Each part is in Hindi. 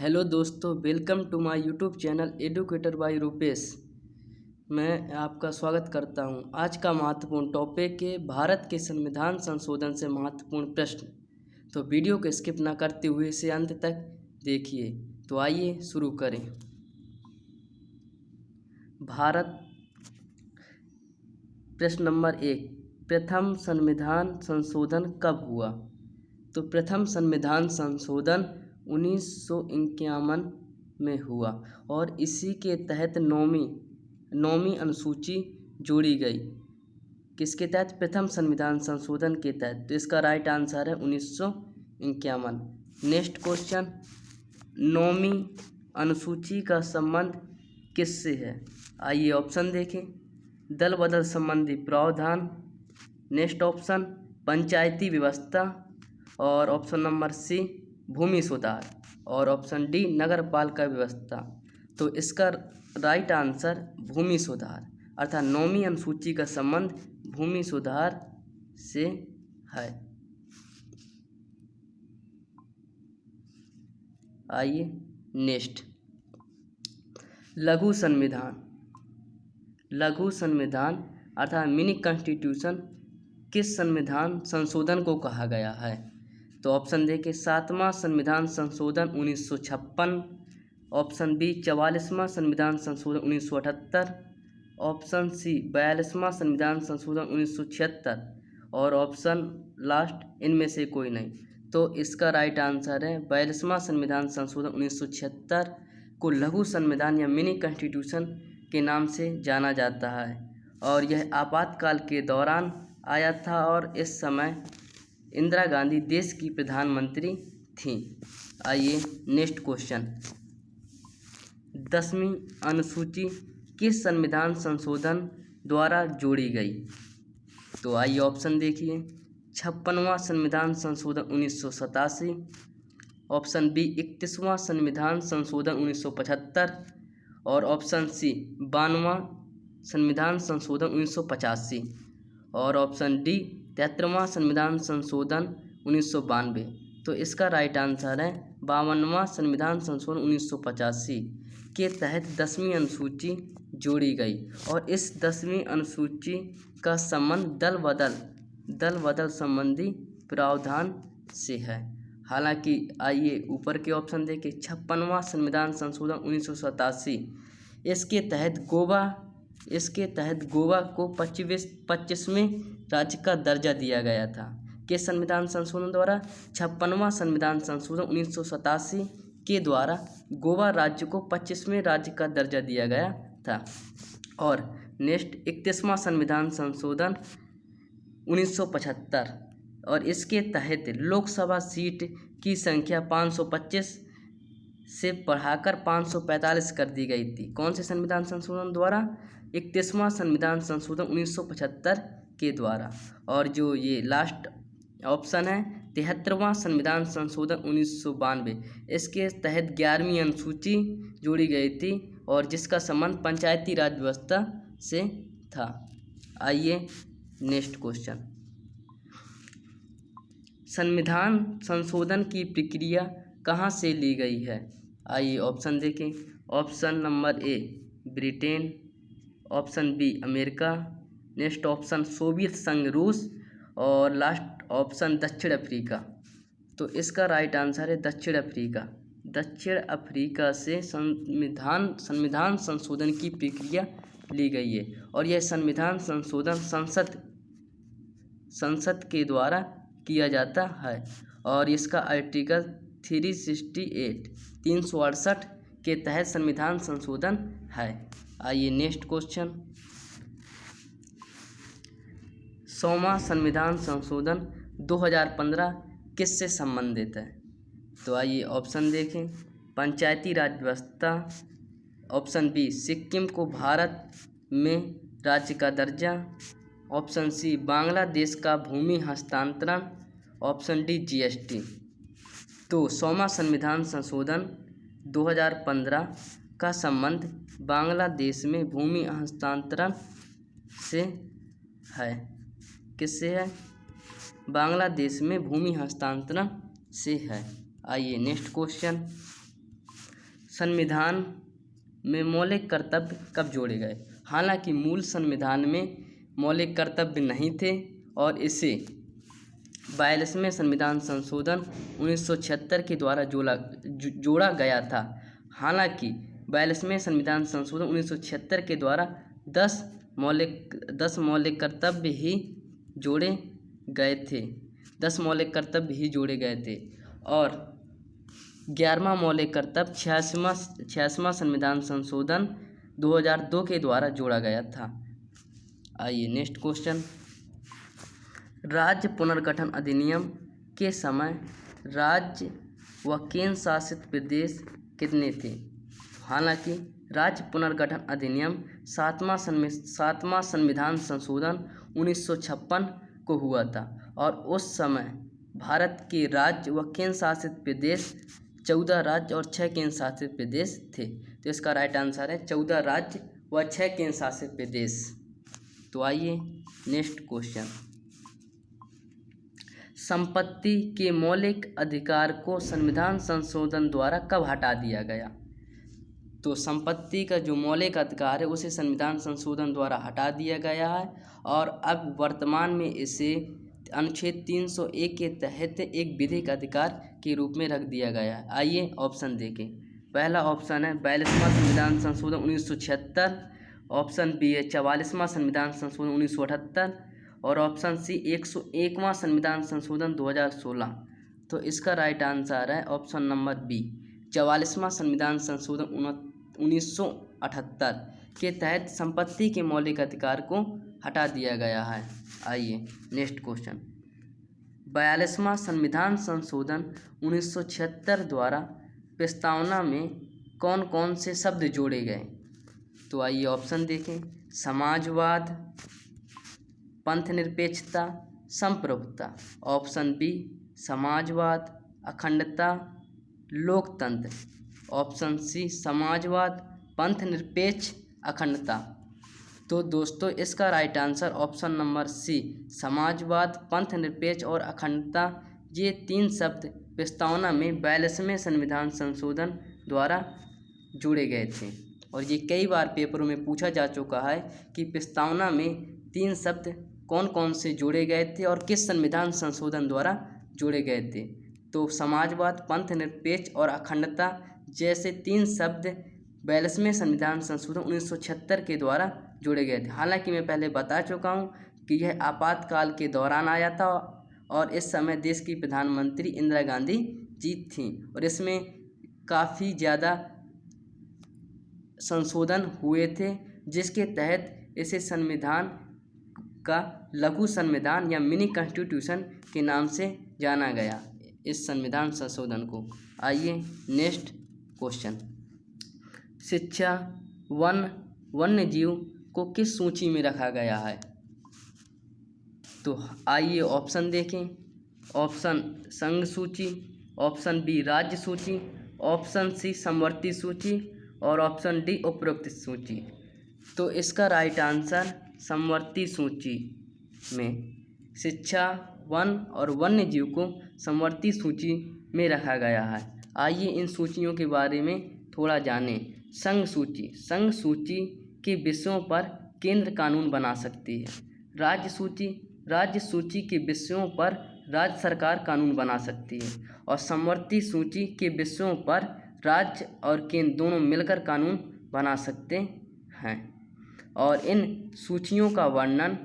हेलो दोस्तों, welcome to my YouTube channel educator by Rupesh. मैं आपका स्वागत करता हूं। आज का महत्वपूर्ण टॉपिक है भारत के संविधान संशोधन से महत्वपूर्ण प्रश्न। तो वीडियो को स्किप ना करते हुए इसे अंत तक देखिए। तो आइए शुरू करें। भारत प्रश्न नंबर 1, प्रथम संविधान संशोधन कब हुआ? तो प्रथम संविधान संशोधन 1951 में हुआ और इसी के तहत नौवीं अनुसूची जोड़ी गई। किसके तहत? प्रथम संविधान संशोधन के तहत। तो इसका राइट आंसर है 1951। नेक्स्ट क्वेश्चन, नौवीं अनुसूची का संबंध किससे है? आइए ऑप्शन देखें। दल बदल संबंधी प्रावधान, नेक्स्ट ऑप्शन पंचायती व्यवस्था, और ऑप्शन नंबर सी भूमि सुधार, और ऑप्शन डी नगर पालिका व्यवस्था। तो इसका राइट आंसर भूमि सुधार, अर्थात नौवीं अनुसूची का संबंध भूमि सुधार से है। आइए नेक्स्ट, लघु संविधान अर्थात मिनी कॉन्स्टिट्यूशन किस संविधान संशोधन को कहा गया है? तो ऑप्शन देखिए, 7वां संविधान संशोधन 1956, ऑप्शन बी 44वां संविधान संशोधन 1978, ऑप्शन सी 42वां संविधान संशोधन 1976, और ऑप्शन लास्ट इनमें से कोई नहीं। तो इसका राइट आंसर है 42वां संविधान संशोधन 1976 को लघु संविधान या मिनी कॉन्स्टिट्यूशन के नाम से जाना जाता है, और यह आपातकाल के दौरान आया था और इस समय इंदिरा गांधी देश की प्रधानमंत्री थीं। आइए नेक्स्ट क्वेश्चन, 10वीं अनुसूची किस संविधान संशोधन द्वारा जोड़ी गई? तो आइए ऑप्शन देखिए, 56वां संविधान संशोधन 1987, ऑप्शन बी 31वां संविधान संशोधन 1975, और ऑप्शन सी 52वां संविधान संशोधन 1985, और ऑप्शन डी 73वां संविधान संशोधन 1992। तो इसका राइट आंसर है 52वां संविधान संशोधन 1985 के तहत 10वीं अनुसूची जोड़ी गई, और इस 10वीं अनुसूची का संबंध दल बदल संबंधी प्रावधान से है। हालांकि आइए ऊपर के ऑप्शन देखें, 56वां संविधान संशोधन 1987 इसके तहत गोवा को 25वें राज्य का दर्जा दिया गया था। किस संविधान संशोधन द्वारा? 56वां संविधान संशोधन 1987 के द्वारा गोवा राज्य को 25वें राज्य का दर्जा दिया गया था। और नेक्स्ट 31वां संविधान संशोधन 1975, और इसके तहत लोकसभा सीट की संख्या 525 से बढ़ाकर 545 कर दी गई थी। कौन से संविधान संशोधन द्वारा? 31वां संविधान संशोधन 1975 के द्वारा। और जो ये लास्ट ऑप्शन है 73वां संविधान संशोधन 1992, इसके तहत 11वीं अनुसूची जोड़ी गई थी और जिसका संबंध पंचायती राज व्यवस्था से था। आइए नेक्स्ट क्वेश्चन, संविधान संशोधन की प्रक्रिया कहाँ से ली गई है? आइए ऑप्शन देखें। Option number A Britain, option B America, next option Soviet संघ रूस, और लास्ट ऑप्शन दक्षिण अफ्रीका। तो इसका राइट आंसर है दक्षिण अफ्रीका। दक्षिण अफ्रीका से संविधान संशोधन की प्रक्रिया ली गई है, और यह संविधान संशोधन संसद के द्वारा किया जाता है, और इसका आर्टिकल 368 के तहत संविधान संशोधन है। आइए नेक्स्ट क्वेश्चन, 100वां संविधान संशोधन 2015 किससे संबंधित है? तो आइए ऑप्शन देखें। पंचायती राज व्यवस्था, ऑप्शन बी सिक्किम को भारत में राज्य का दर्जा, ऑप्शन सी बांग्लादेश का भूमि हस्तांतरण, ऑप्शन डी जीएसटी। तो 100वां संविधान संशोधन 2015 का संबंध बांग्लादेश में भूमि हस्तांतरण से है। किससे है? बांग्लादेश में भूमि हस्तांतरण से है। आइए नेक्स्ट क्वेश्चन, संविधान में मौलिक कर्तव्य कब जोड़े गए? हालांकि मूल संविधान में मौलिक कर्तव्य नहीं थे और इसे 42वें संविधान संशोधन 1976 के द्वारा जोड़ा गया था। हालांकि 42वें संविधान संशोधन 1976 के द्वारा 10 मौलिक कर्तव्य ही जोड़े गए थे। 10 मौलिक कर्तव्य ही जोड़े गए थे और 11वां मौलिक कर्तव्य 86वां संविधान संशोधन 2002 के द्वारा जोड़ा गया था। आइए नेक्स्ट क्वेश्चन। राज्य पुनर्गठन अधिनियम के समय राज्य व केंद्र शासित प्रदेश कितने थे? हालांकि राज्य पुनर्गठन अधिनियम 7वां संविधान संशोधन 1956 को हुआ था और उस समय भारत के राज्य व केंद्र शासित प्रदेश 14 राज्य और 6 केंद्र शासित प्रदेश थे। तो इसका राइट आंसर है 14 राज्य व 6 केंद्र शासित प्रदेश। तो आइए नेक्स्ट क्वेश्चन। संपत्ति के मौलिक अधिकार को संविधान संशोधन द्वारा कब हटा दिया गया? तो संपत्ति का जो मौलिक अधिकार है उसे संविधान संशोधन द्वारा हटा दिया गया है और अब वर्तमान में इसे अनुच्छेद 301 के तहत एक विधिक अधिकार के रूप में रख दिया गया है। आइए ऑप्शन देखें। पहला ऑप्शन है 42वां संविधान संशोधन 1976, ऑप्शन बी है 44वां संविधान संशोधन 1978 और ऑप्शन सी 101वां संविधान संशोधन 2016। तो इसका राइट आंसर है ऑप्शन नंबर बी 44वां संविधान संशोधन 1978 के तहत संपत्ति के मौलिक अधिकार को हटा दिया गया है। आइए नेक्स्ट क्वेश्चन। 42वां संविधान संशोधन 1976 द्वारा प्रस्तावना में कौन कौन से शब्द जोड़े गए? तो आइए ऑप्शन देखें। समाजवाद, पंथनिरपेक्षता, संप्रभुता। ऑप्शन बी समाजवाद, अखंडता, लोकतंत्र। ऑप्शन सी समाजवाद, पंथनिरपेक्ष, अखंडता। तो दोस्तों इसका right answer option number C समाजवाद, पंथनिरपेक्ष और अखंडता, ये 3 शब्द प्रस्तावना में 42वें संविधान संशोधन द्वारा जोड़े गए थे और ये कई बार पेपरों में पूछा जा चुका है कि प्रस्तावना में 3 शब्द कौन कौन से जोड़े गए थे और किस संविधान संशोधन द्वारा जोड़े गए थे। तो समाजवाद, पंथनिरपेक्ष और अखंडता जैसे 3 शब्द 42वें संविधान संशोधन 1976 के द्वारा जोड़े गए थे। हालांकि मैं पहले बता चुका हूं कि यह आपातकाल के दौरान आया था और इस समय देश की प्रधानमंत्री इंदिरा गांधी जी थीं और इसमें काफ़ी ज़्यादा संशोधन हुए थे जिसके तहत इसे संविधान का लघु संविधान या मिनी कॉन्स्टिट्यूशन के नाम से जाना गया इस संविधान संशोधन को। आइए नेक्स्ट क्वेश्चन। शिक्षा, वन, वन्यजीव को किस सूची में रखा गया है? तो आइए ऑप्शन देखें। ऑप्शन संघ सूची, ऑप्शन बी राज्य सूची, ऑप्शन सी समवर्ती सूची और ऑप्शन डी उपरोक्त सूची। तो इसका राइट आंसर समवर्ती सूची में शिक्षा, वन और वन्यजीव को समवर्ती सूची में रखा गया है। आइए इन सूचियों के बारे में थोड़ा जानें। संघ सूची के विषयों पर केंद्र कानून बना सकती है। राज्य सूची के विषयों पर राज्य सरकार कानून बना सकती है और समवर्ती सूची के विषयों पर राज्य और केंद्र दोनों मिलकर कानून बना सकते हैं और इन सूचियों का वर्णन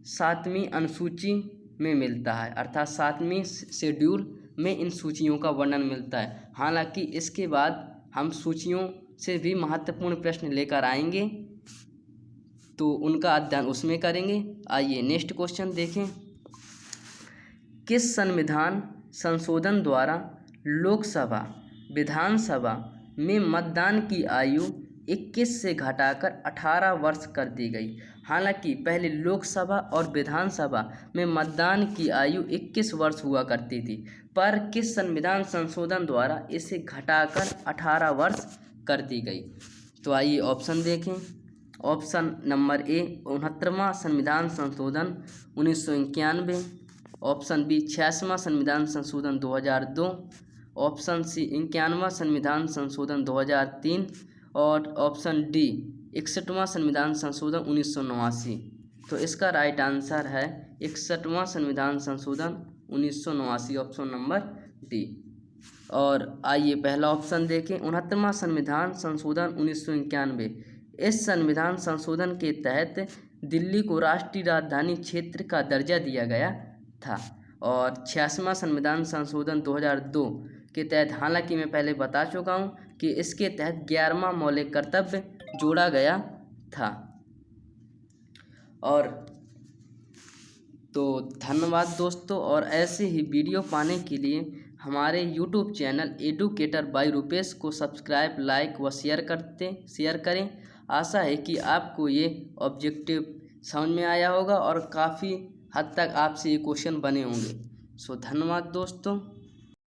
7वीं अनुसूची में मिलता है, अर्थात 7वीं शेड्यूल में इन सूचियों का वर्णन मिलता है। हालांकि इसके बाद हम सूचियों से भी महत्वपूर्ण प्रश्न लेकर आएंगे तो उनका अध्ययन उसमें करेंगे। आइए नेक्स्ट क्वेश्चन देखें। किस संविधान संशोधन द्वारा लोकसभा, विधानसभा में मतदान की आयु 21 से घटाकर 18 वर्ष कर दी गई? हालांकि पहले लोकसभा और विधानसभा में मतदान की आयु 21 वर्ष हुआ करती थी, पर किस संविधान संशोधन द्वारा इसे घटाकर 18 वर्ष कर दी गई? तो आइए ऑप्शन देखें। ऑप्शन नंबर ए 69वां संविधान संशोधन 1991, ऑप्शन बी 86वां संविधान संशोधन 2002, ऑप्शन सी 51वां संविधान संशोधन 2003 और ऑप्शन डी 61वां संविधान संशोधन 1989। तो इसका राइट आंसर है 61वां संविधान संशोधन 1989, ऑप्शन नंबर डी। और आइए पहला ऑप्शन देखें, 69वां संविधान संशोधन 1991। इस संविधान संशोधन के तहत दिल्ली को राष्ट्रीय राजधानी क्षेत्र का दर्जा दिया गया था। और 86वां संविधान संशोधन 2002 के तहत, हालांकि मैं पहले बता चुका हूँ कि इसके तहत 11वां मौलिक कर्तव्य जोड़ा गया था। और तो धन्यवाद दोस्तों, और ऐसे ही वीडियो पाने के लिए हमारे YouTube channel educator by Rupesh को सब्सक्राइब, लाइक व शेयर करें। आशा है कि आपको ये ऑब्जेक्टिव समझ में आया होगा और काफ़ी हद तक आपसे ये क्वेश्चन बने होंगे। सो धन्यवाद दोस्तों।